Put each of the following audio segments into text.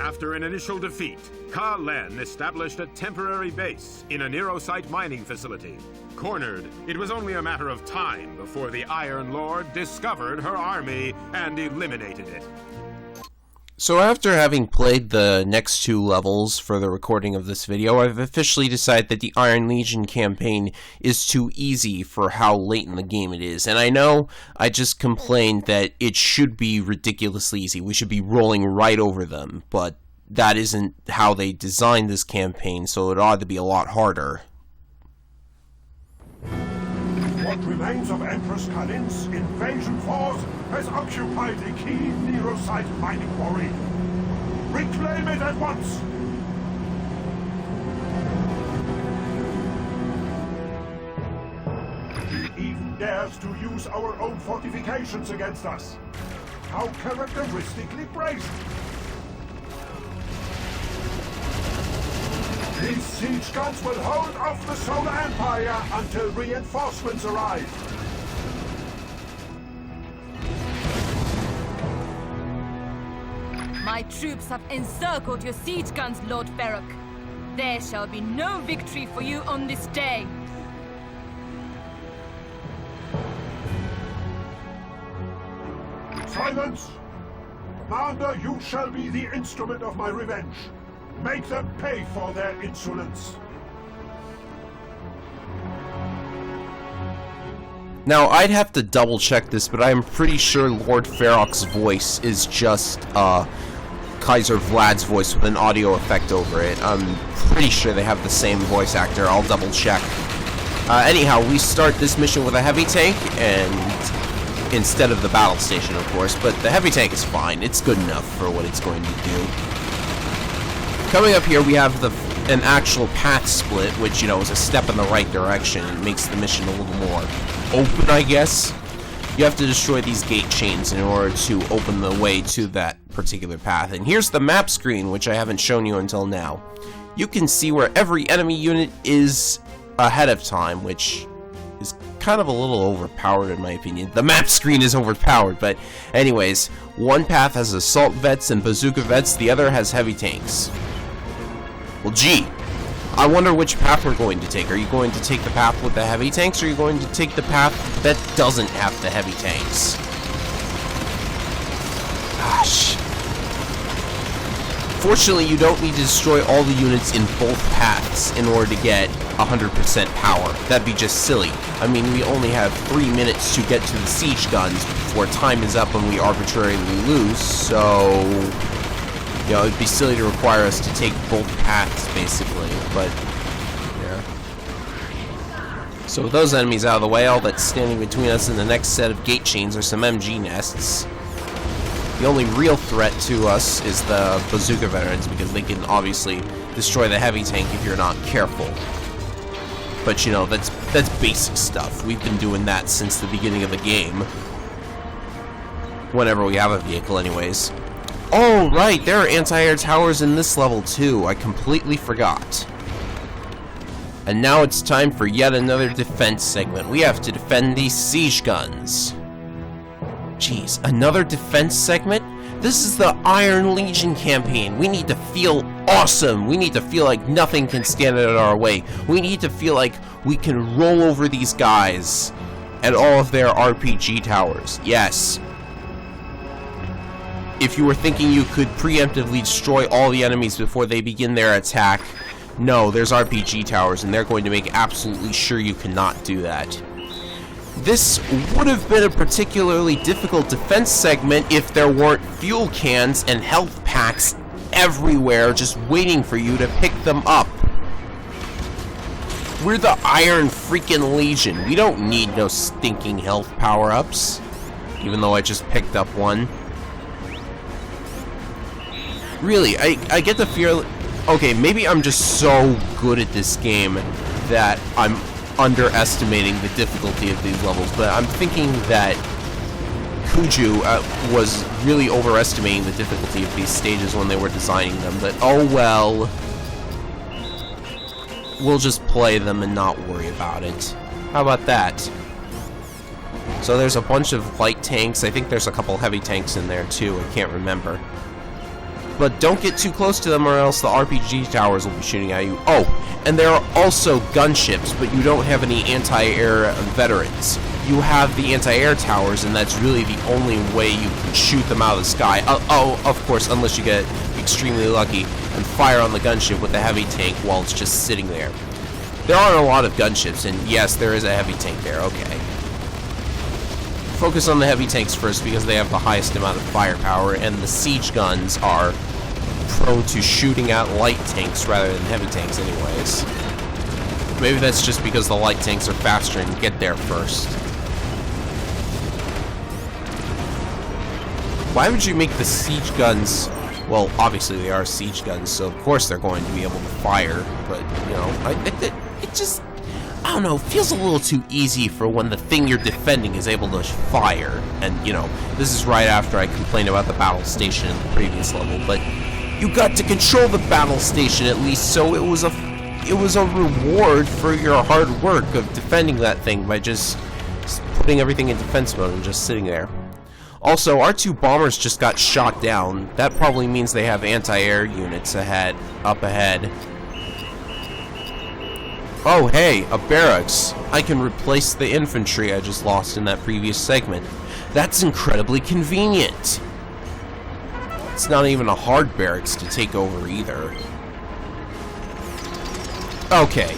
After an initial defeat, Ka Len established a temporary base in a Neurosite mining facility. Cornered, it was only a matter of time before the Iron Lord discovered her army and eliminated it. So after having played the next 2 levels for the recording of this video, I've officially decided that the Iron Legion campaign is too easy for how late in the game it is. And I know I just complained that it should be ridiculously easy. We should be rolling right over them, but that isn't how they designed this campaign, so it ought to be a lot harder. What remains of Empress Kalin's invasion force has occupied the key Neurosite mining quarry. Reclaim it at once! He even dares to use our own fortifications against us. How characteristically brazen! These siege guns will hold off the Solar Empire until reinforcements arrive. My troops have encircled your siege guns, Lord Ferroc. There shall be no victory for you on this day. Silence! Commander, you shall be the instrument of my revenge. Make them pay for their insolence. Now, I'd have to double check this, but I'm pretty sure Lord Ferroc's voice is just Kaiser Vlad's voice with an audio effect over it. I'm pretty sure they have the same voice actor. I'll double check. Anyhow, we start this mission with a heavy tank, and instead of the battle station, of course, but the heavy tank is fine. It's good enough for what it's going to do. Coming up here, we have an actual path split, which, you know, is a step in the right direction. It makes the mission a little more open, I guess. You have to destroy these gate chains in order to open the way to that particular path. And here's the map screen, which I haven't shown you until now. You can see where every enemy unit is ahead of time, which is kind of a little overpowered in my opinion. The map screen is overpowered, but anyways, one path has assault vets and bazooka vets, the other has heavy tanks. Well, gee, I wonder which path we're going to take. Are you going to take the path with the heavy tanks, or are you going to take the path that doesn't have the heavy tanks? Gosh. Fortunately, you don't need to destroy all the units in both paths in order to get 100% power. That'd be just silly. I mean, we only have 3 minutes to get to the siege guns before time is up and we arbitrarily lose, so... you know, it'd be silly to require us to take both paths, basically, but, yeah. So with those enemies out of the way, all that's standing between us and the next set of gate chains are some MG nests. The only real threat to us is the bazooka veterans, because they can obviously destroy the heavy tank if you're not careful. But, you know, that's basic stuff. We've been doing that since the beginning of the game. Whenever we have a vehicle, anyways. Oh, right, there are anti-air towers in this level, too. I completely forgot. And now it's time for yet another defense segment. We have to defend these siege guns. Jeez, another defense segment? This is the Iron Legion campaign. We need to feel awesome. We need to feel like nothing can stand in our way. We need to feel like we can roll over these guys and all of their RPG towers. Yes. If you were thinking you could preemptively destroy all the enemies before they begin their attack, no, there's RPG towers, and they're going to make absolutely sure you cannot do that. This would have been a particularly difficult defense segment if there weren't fuel cans and health packs everywhere just waiting for you to pick them up. We're the Iron freaking Legion. We don't need no stinking health power-ups, even though I just picked up one. Really, I get the fear... Okay, maybe I'm just so good at this game that I'm underestimating the difficulty of these levels, but I'm thinking that Kuju was really overestimating the difficulty of these stages when they were designing them, but oh well. We'll just play them and not worry about it. How about that? So there's a bunch of light tanks. I think there's a couple heavy tanks in there too, I can't remember. But don't get too close to them or else the RPG towers will be shooting at you. Oh, and there are also gunships, but you don't have any anti-air veterans. You have the anti-air towers, and that's really the only way you can shoot them out of the sky. Oh, of course, unless you get extremely lucky and fire on the gunship with a heavy tank while it's just sitting there. There aren't a lot of gunships, and yes, there is a heavy tank there, okay. Focus on the heavy tanks first because they have the highest amount of firepower, and the siege guns are prone to shooting at light tanks rather than heavy tanks anyways. Maybe that's just because the light tanks are faster and get there first. Why would you make the siege guns... Well, obviously they are siege guns, so of course they're going to be able to fire, but, you know, it just... I don't know, feels a little too easy for when the thing you're defending is able to fire. And, you know, this is right after I complained about the battle station in the previous level, but you got to control the battle station at least, so it was a reward for your hard work of defending that thing by just putting everything in defense mode and just sitting there. Also, our two bombers just got shot down. That probably means they have anti-air units up ahead. Oh, hey, a barracks. I can replace the infantry I just lost in that previous segment. That's incredibly convenient. It's not even a hard barracks to take over either. Okay,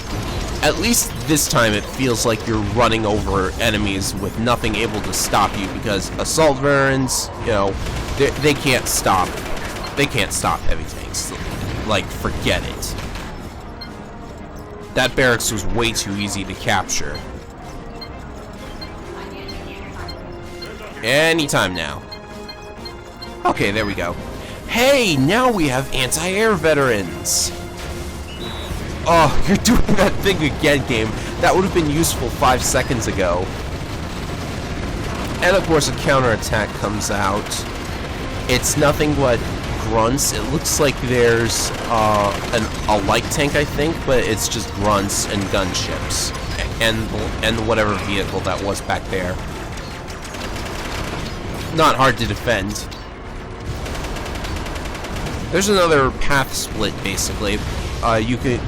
at least this time it feels like you're running over enemies with nothing able to stop you, because assault veterans, you know, they can't stop. They can't stop heavy tanks. Like, forget it. That barracks was way too easy to capture. Anytime now. Okay, there we go. Hey, now we have anti-air veterans. Oh, you're doing that thing again, game. That would have been useful 5 seconds ago. And of course a counterattack comes out. It's nothing but grunts. It looks like there's a light tank, I think, but it's just grunts and gunships. And whatever vehicle that was back there. Not hard to defend. There's another path split, basically. You can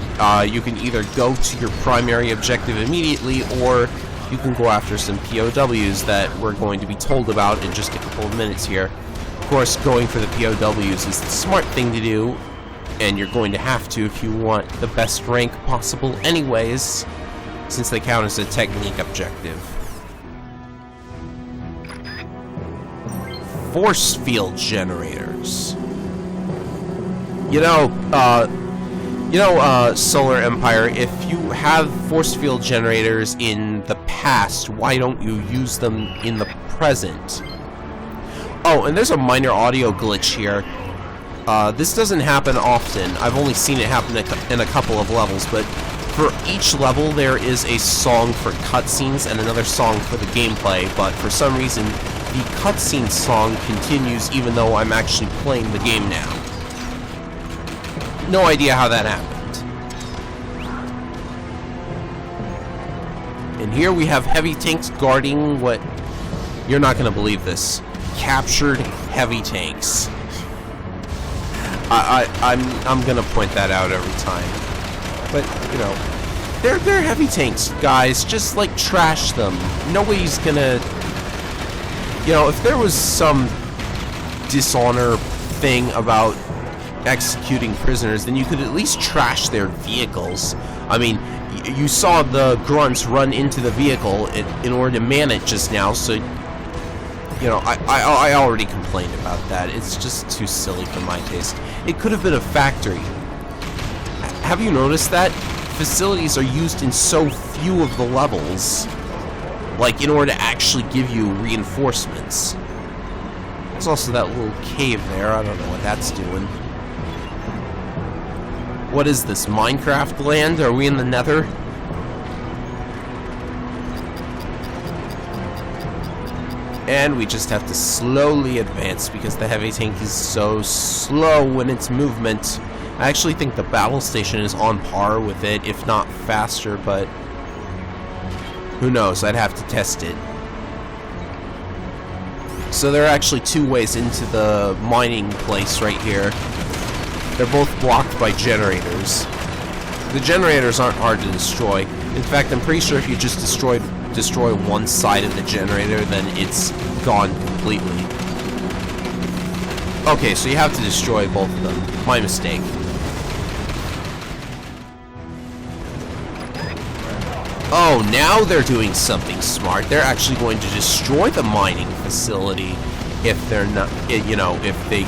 either go to your primary objective immediately, or you can go after some POWs that we're going to be told about in just a couple of minutes here. Of course, going for the POWs is the smart thing to do, and you're going to have to if you want the best rank possible anyways, since they count as a technique objective. Force field generators. You know, Solar Empire, if you have force field generators in the past, why don't you use them in the present? Oh, and there's a minor audio glitch here. This doesn't happen often. I've only seen it happen in a couple of levels, but for each level there is a song for cutscenes and another song for the gameplay, but for some reason the cutscene song continues even though I'm actually playing the game now. No idea how that happened. And here we have heavy tanks guarding what... You're not going to believe this. Captured heavy tanks. I'm going to point that out every time. But, you know, they're heavy tanks, guys. Just, like, trash them. Nobody's going to... You know, if there was some dishonor thing about executing prisoners, then you could at least trash their vehicles. I mean, you saw the grunts run into the vehicle in order to man it just now, so, you know, I already complained about that. It's just too silly for my taste. It could have been a factory. Have you noticed that? Facilities are used in so few of the levels, like, in order to actually give you reinforcements. There's also that little cave there. I don't know what that's doing. What is this, Minecraft land? Are we in the Nether? And we just have to slowly advance because the heavy tank is so slow in its movement. I actually think the battle station is on par with it, if not faster, but who knows? I'd have to test it. So there are actually two ways into the mining place right here. They're both blocked by generators. The generators aren't hard to destroy. In fact, I'm pretty sure if you just destroy one side of the generator, then it's gone completely. Okay, so you have to destroy both of them. My mistake. Oh, now they're doing something smart. They're actually going to destroy the mining facility if they're not, you know, if they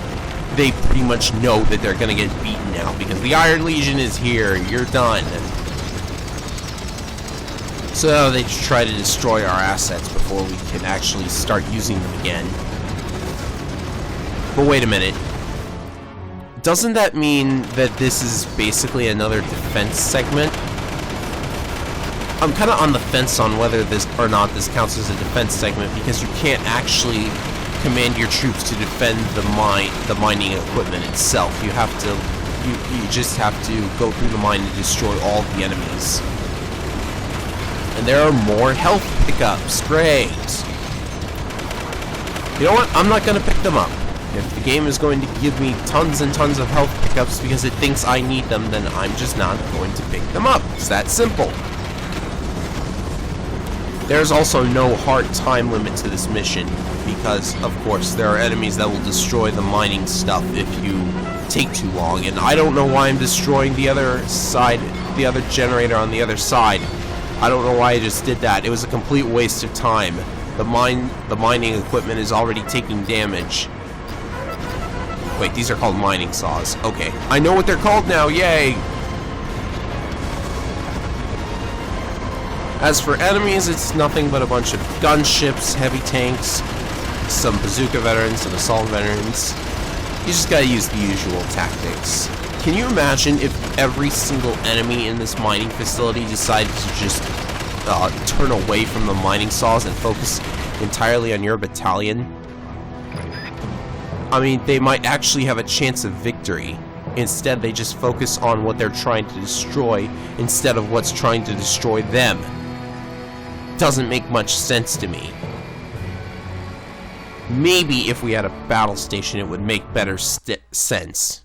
pretty much know that they're gonna get beaten now because the Iron Legion is here. You're done. So they try to destroy our assets before we can actually start using them again. But wait a minute. Doesn't that mean that this is basically another defense segment? I'm kind of on the fence on whether this or not this counts as a defense segment because you can't actually command your troops to defend the mining equipment itself. You have to, you just have to go through the mine and destroy all the enemies. And there are more health pickups. Great. You know what? I'm not going to pick them up. If the game is going to give me tons and tons of health pickups because it thinks I need them, then I'm just not going to pick them up. It's that simple. There's also no hard time limit to this mission, because, of course, there are enemies that will destroy the mining stuff if you take too long, and I don't know why I'm destroying the other side, the other generator on the other side. I don't know why I just did that. It was a complete waste of time. The mining equipment is already taking damage. Wait, these are called mining saws. Okay, I know what they're called now, yay! As for enemies, it's nothing but a bunch of gunships, heavy tanks, some bazooka veterans, some assault veterans. You just gotta use the usual tactics. Can you imagine if every single enemy in this mining facility decided to just turn away from the mining saws and focus entirely on your battalion? I mean, they might actually have a chance of victory. Instead, they just focus on what they're trying to destroy instead of what's trying to destroy them. Doesn't make much sense to me. Maybe if we had a battle station, it would make better sense.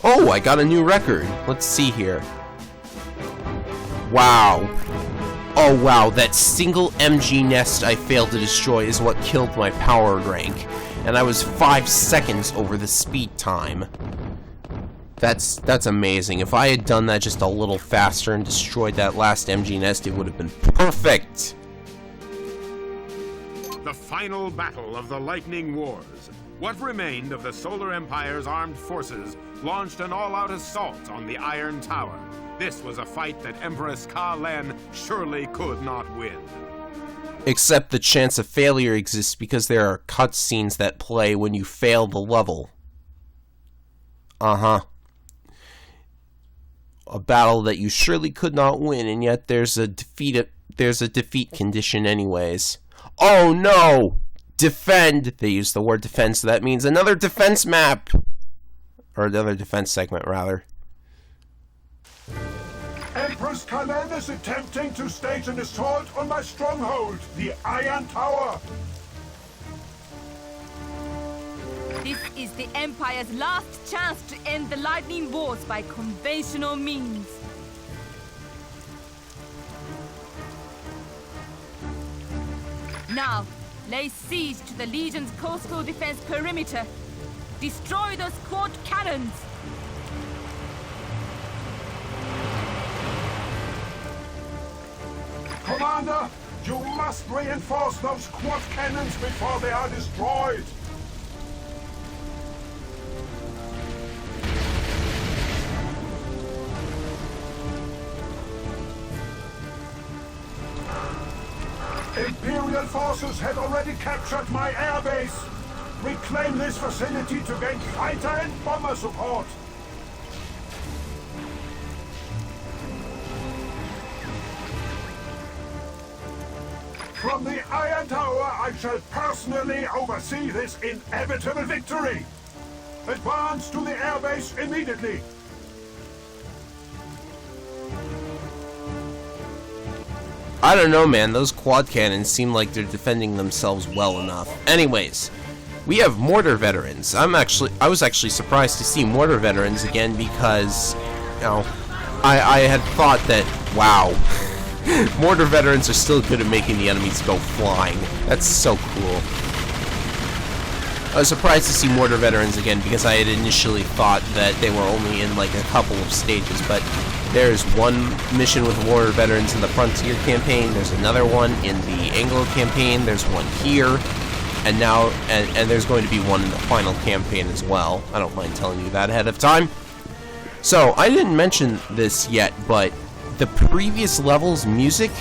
Oh, I got a new record. Let's see here. Wow. Oh wow, that single MG nest I failed to destroy is what killed my power rank. And I was 5 seconds over the speed time. That's amazing. If I had done that just a little faster and destroyed that last MG nest, it would have been perfect. The final battle of the Lightning Wars. What remained of the Solar Empire's armed forces launched an all-out assault on the Iron Tower. This was a fight that Empress Ka-Len surely could not win. Except the chance of failure exists because there are cutscenes that play when you fail the level. Uh-huh. A battle that you surely could not win, and yet there's a defeat condition anyways. Oh no! Defend! They use the word defend, so that means another defense map! Or another defense segment, rather. Empress Ka-Len is attempting to stage an assault on my stronghold, the Iron Tower. This is the Empire's last chance to end the Lightning Wars by conventional means. Now, lay siege to the Legion's coastal defense perimeter. Destroy those quad cannons! Commander, you must reinforce those quad cannons before they are destroyed. Imperial forces had already captured my airbase. Reclaim this facility to gain fighter and bomber support. From the Iron Tower, I shall personally oversee this inevitable victory. Advance to the airbase immediately. I don't know, man. Those quad cannons seem like they're defending themselves well enough. Anyways, we have mortar veterans. I was actually surprised to see mortar veterans again because, you know, I had thought that, wow, mortar veterans are still good at making the enemies go flying. That's so cool. I was surprised to see mortar veterans again because I had initially thought that they were only in like a couple of stages, but there's one mission with mortar veterans in the Frontier campaign, there's another one in the Anglo campaign, there's one here, and now, and there's going to be one in the final campaign as well. I don't mind telling you that ahead of time. So, I didn't mention this yet, but the previous level's music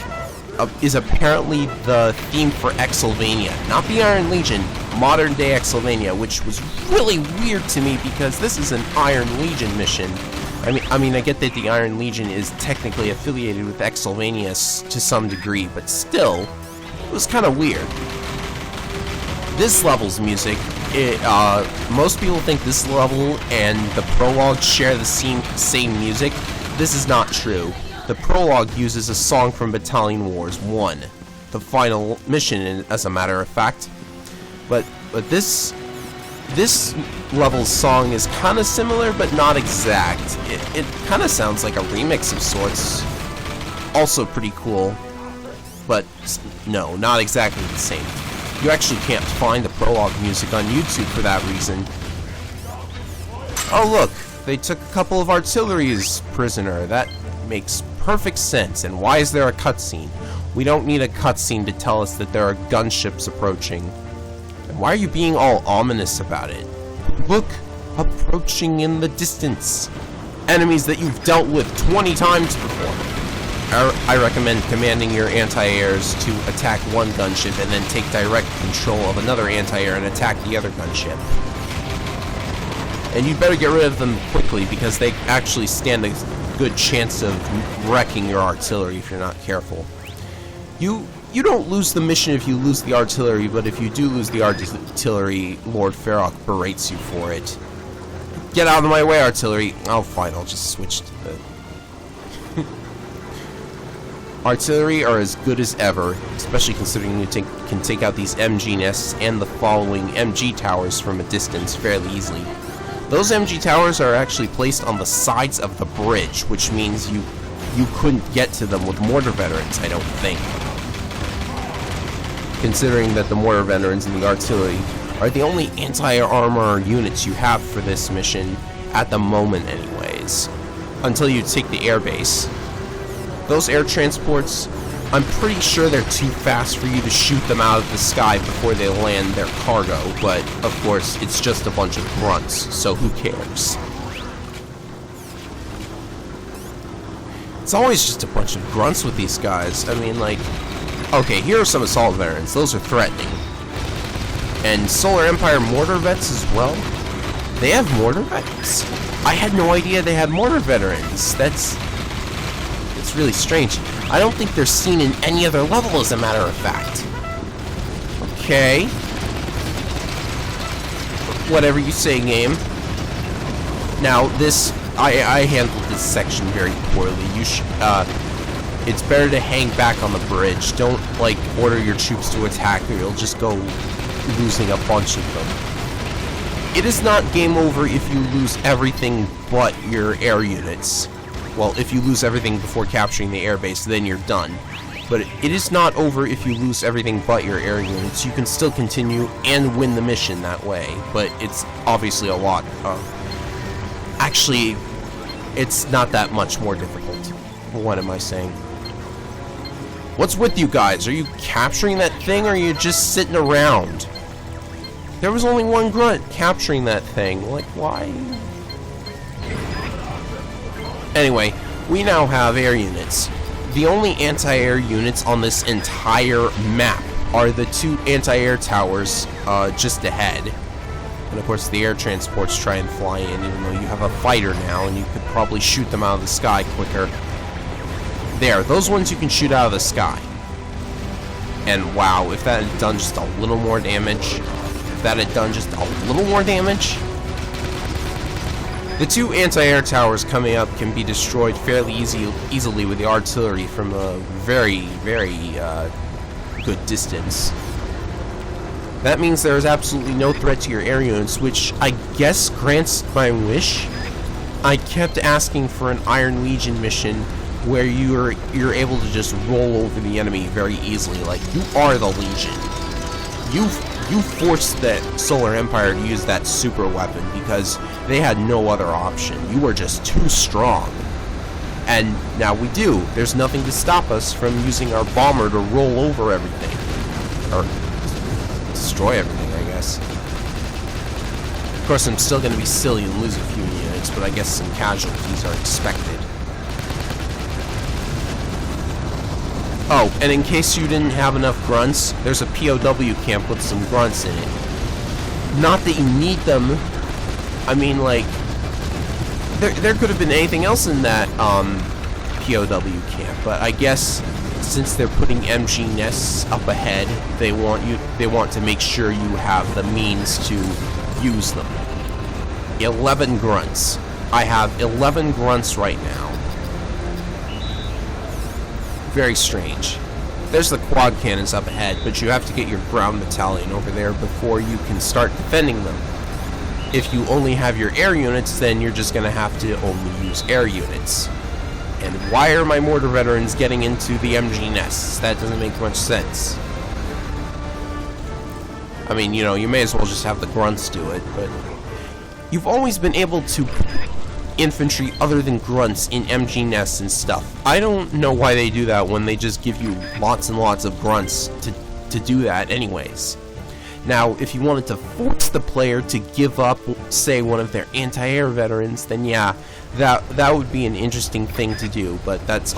is apparently the theme for Exylvania. Not the Iron Legion, modern day Exylvania, which was really weird to me because this is an Iron Legion mission. I mean, I get that the Iron Legion is technically affiliated with Exylvania to some degree, but still, it was kind of weird. This level's music, most people think this level and the prologue share the same music. This is not true. The prologue uses a song from Battalion Wars 1, the final mission, as a matter of fact. But this level's song is kind of similar, but not exact. It kind of sounds like a remix of sorts. Also pretty cool, but no, not exactly the same. You actually can't find the prologue music on YouTube for that reason. Oh look, they took a couple of artilleries prisoner. That makes perfect sense. And why is there a cutscene? We don't need a cutscene to tell us that there are gunships approaching. And why are you being all ominous about it? Look, approaching in the distance. Enemies that you've dealt with 20 times before. I recommend commanding your anti-airs to attack one gunship and then take direct control of another anti-air and attack the other gunship. And you'd better get rid of them quickly because they actually stand a good chance of wrecking your artillery if you're not careful. You don't lose the mission if you lose the artillery, but if you do lose the artillery, Lord Farrock berates you for it. Get out of my way, artillery. Oh, fine, I'll just switch to the... Artillery are as good as ever, especially considering you can take out these MG nests and the following MG towers from a distance fairly easily. Those MG towers are actually placed on the sides of the bridge, which means you couldn't get to them with mortar veterans, I don't think. Considering that the mortar veterans and the artillery are the only anti-armor units you have for this mission, at the moment anyways, until you take the airbase. Those air transports, I'm pretty sure they're too fast for you to shoot them out of the sky before they land their cargo, but of course it's just a bunch of grunts, so who cares? It's always just a bunch of grunts with these guys. I mean, like, okay, here are some assault veterans. Those are threatening. And Solar Empire mortar vets as well. They have mortar vets? I had no idea they had mortar veterans. It's really strange. I don't think they're seen in any other level, as a matter of fact. Okay. Whatever you say, game. Now, this... I handled this section very poorly. You should, it's better to hang back on the bridge. Don't, like, order your troops to attack, or you'll just go losing a bunch of them. It is not game over if you lose everything but your air units. Well, if you lose everything before capturing the airbase, then you're done. But it is not over if you lose everything but your air units. You can still continue and win the mission that way, but it's obviously a lot of... Actually, it's not that much more difficult. What am I saying? What's with you guys? Are you capturing that thing, or are you just sitting around? There was only one grunt capturing that thing. Like, why? Anyway, we now have air units. The only anti-air units on this entire map are the two anti-air towers just ahead. And of course the air transports try and fly in, even though you have a fighter now and you could probably shoot them out of the sky quicker. There, those ones you can shoot out of the sky. And wow, if that had done just a little more damage, The two anti-air towers coming up can be destroyed fairly easily with the artillery from a very, very good distance. That means there is absolutely no threat to your air units, which I guess grants my wish. I kept asking for an Iron Legion mission where you're able to just roll over the enemy very easily. Like, you are the Legion. You forced that Solar Empire to use that super weapon because they had no other option. You were just too strong. And now we do. There's nothing to stop us from using our bomber to roll over everything. Or destroy everything, I guess. Of course, I'm still going to be silly and lose a few units, but I guess some casualties are expected. Oh, and in case you didn't have enough grunts, there's a POW camp with some grunts in it. Not that you need them. I mean, like, there could have been anything else in that POW camp, but I guess since they're putting MG nests up ahead, they want to make sure you have the means to use them. 11 grunts. I have 11 grunts right now. Very strange. There's the quad cannons up ahead, but you have to get your ground battalion over there before you can start defending them. If you only have your air units, then you're just going to have to only use air units. And why are my mortar veterans getting into the MG nests? That doesn't make much sense. I mean, you know, you may as well just have the grunts do it, but you've always been able to infantry other than grunts in MG nests and stuff. I don't know why they do that when they just give you lots and lots of grunts to do that anyways. Now, if you wanted to force the player to give up, say, one of their anti-air veterans, then yeah, that would be an interesting thing to do, but that's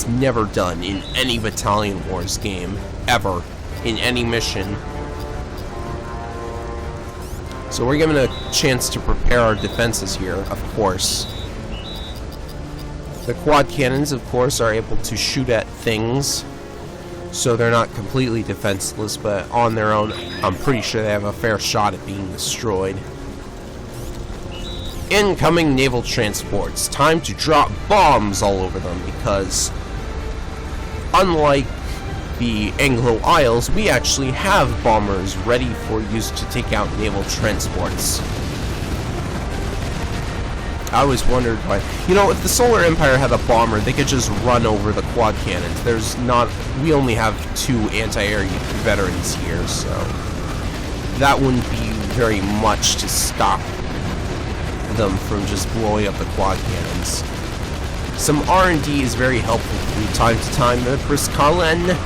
never done in any Battalion Wars game, ever, in any mission. So we're given a chance to prepare our defenses here, of course. The quad cannons, of course, are able to shoot at things, so they're not completely defenseless, but on their own, I'm pretty sure they have a fair shot at being destroyed. Incoming naval transports. Time to drop bombs all over them, because unlike the Anglo Isles, we actually have bombers ready for use to take out naval transports. I always wondered why. You know, if the Solar Empire had a bomber, they could just run over the quad cannons. We only have 2 anti-air veterans here, so that wouldn't be very much to stop them from just blowing up the quad cannons. Some R&D is very helpful from time to time, Empress Kalen.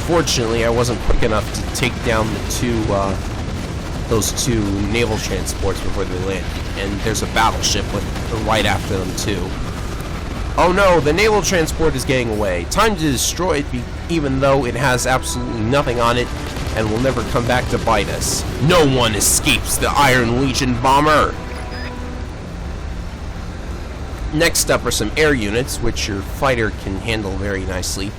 Fortunately, I wasn't quick enough to take down those 2 naval transports before they landed, and there's a battleship right after them too. Oh no, the naval transport is getting away. Time to destroy it, even though it has absolutely nothing on it and will never come back to bite us. No one escapes the Iron Legion bomber! Next up are some air units, which your fighter can handle very nicely.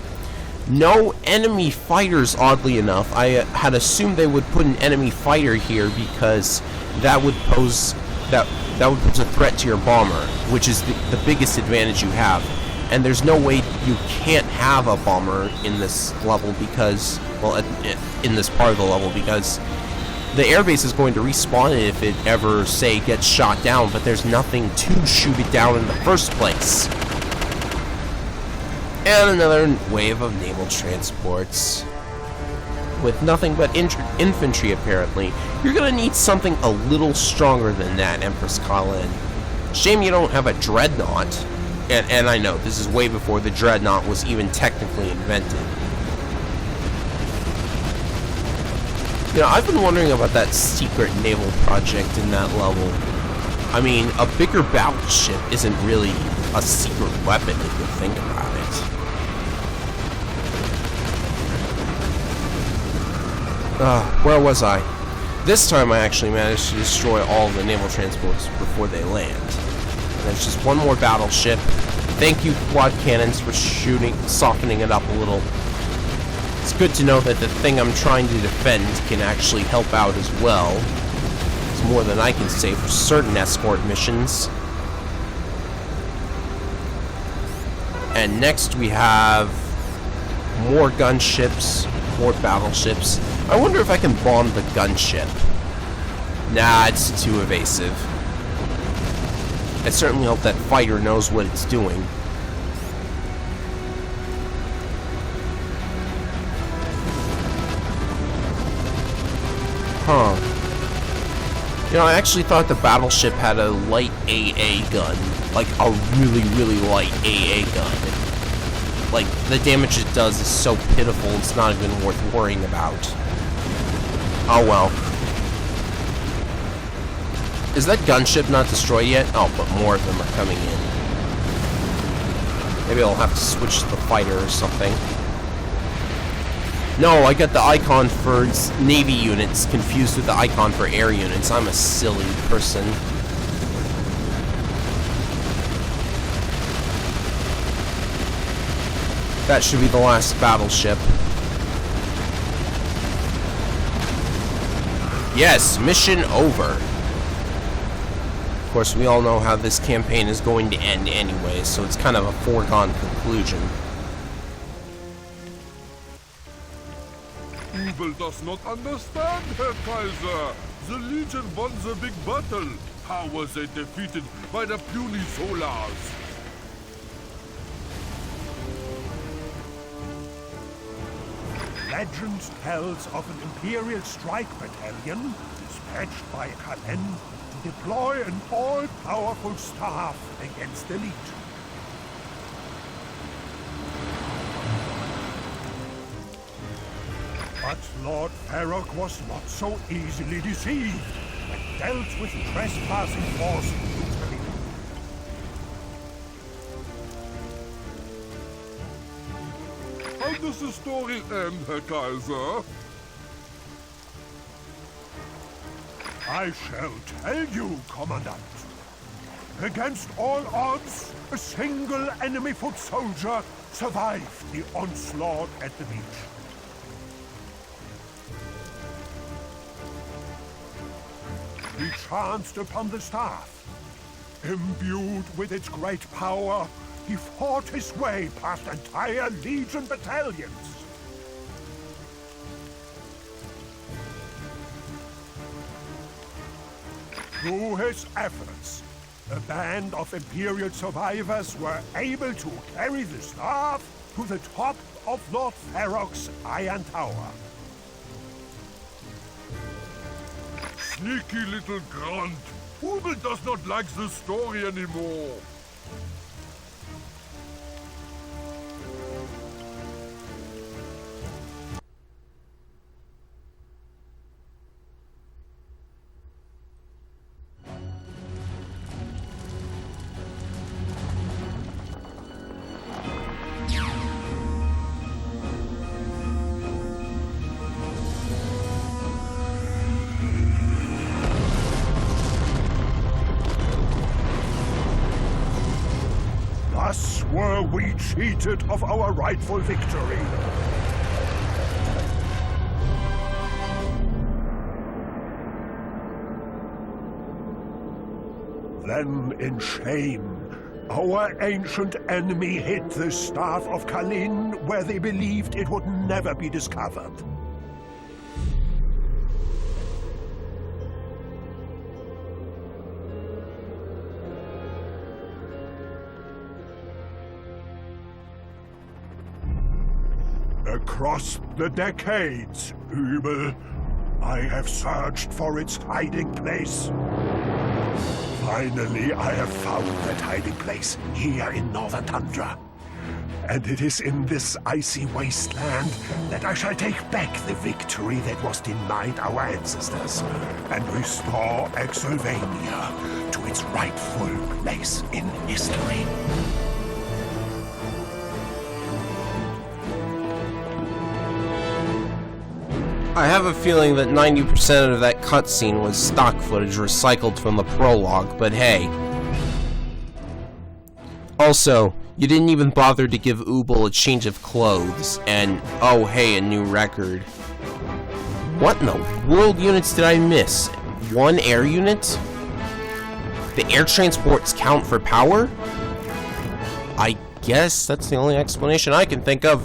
No enemy fighters, oddly enough. I had assumed they would put an enemy fighter here because that would pose a threat to your bomber, which is the biggest advantage you have. And there's no way you can't have a bomber in this level because, well, in this part of the level, because the airbase is going to respawn it if it ever, say, gets shot down, but there's nothing to shoot it down in the first place. And another wave of naval transports. With nothing but infantry, apparently. You're gonna need something a little stronger than that, Empress Colin. Shame you don't have a dreadnought. And I know, this is way before the dreadnought was even technically invented. You know, I've been wondering about that secret naval project in that level. I mean, a bigger battleship isn't really a secret weapon if you think about it. Where was I? This time I actually managed to destroy all of the naval transports before they land. There's just one more battleship. Thank you, quad cannons, for softening it up a little. It's good to know that the thing I'm trying to defend can actually help out as well. It's more than I can say for certain escort missions. And next we have more gunships, more battleships. I wonder if I can bomb the gunship. Nah, it's too evasive. I certainly hope that fighter knows what it's doing. Huh. You know, I actually thought the battleship had a light AA gun. Like, a really, really light AA gun. Like, the damage it does is so pitiful, it's not even worth worrying about. Oh well. Is that gunship not destroyed yet? Oh, but more of them are coming in. Maybe I'll have to switch to the fighter or something. No, I got the icon for Navy units confused with the icon for air units. I'm a silly person. That should be the last battleship. Yes, mission over. Of course, we all know how this campaign is going to end anyway, so it's kind of a foregone conclusion. Ubel does not understand, Herr Kaiser. The Legion won the big battle. How was they defeated by the puny Solars? Legend tells of an Imperial strike battalion dispatched by Kalen to deploy an all-powerful staff against the Legion. But Lord Farrock was not so easily deceived and dealt with trespassing force brutally. How does the story end, Herr Kaiser? I shall tell you, Commandant. Against all odds, a single enemy foot soldier survived the onslaught at the beach. He chanced upon the staff. Imbued with its great power, he fought his way past entire Legion battalions. Through his efforts, a band of Imperial survivors were able to carry the staff to the top of Lord Farrock's Iron Tower. Sneaky little grunt. Ubel does not like the story anymore. Thus were we cheated of our rightful victory. Then, in shame, our ancient enemy hid the staff of Kalin where they believed it would never be discovered. Across the decades, Ubel, I have searched for its hiding place. Finally, I have found that hiding place here in Northern Tundra. And it is in this icy wasteland that I shall take back the victory that was denied our ancestors and restore Exylvania to its rightful place in history. I have a feeling that 90% of that cutscene was stock footage recycled from the prologue, but hey. Also, you didn't even bother to give Ubel a change of clothes, and oh hey, a new record. What in the world units did I miss? one air unit? The air transports count for power? I guess that's the only explanation I can think of.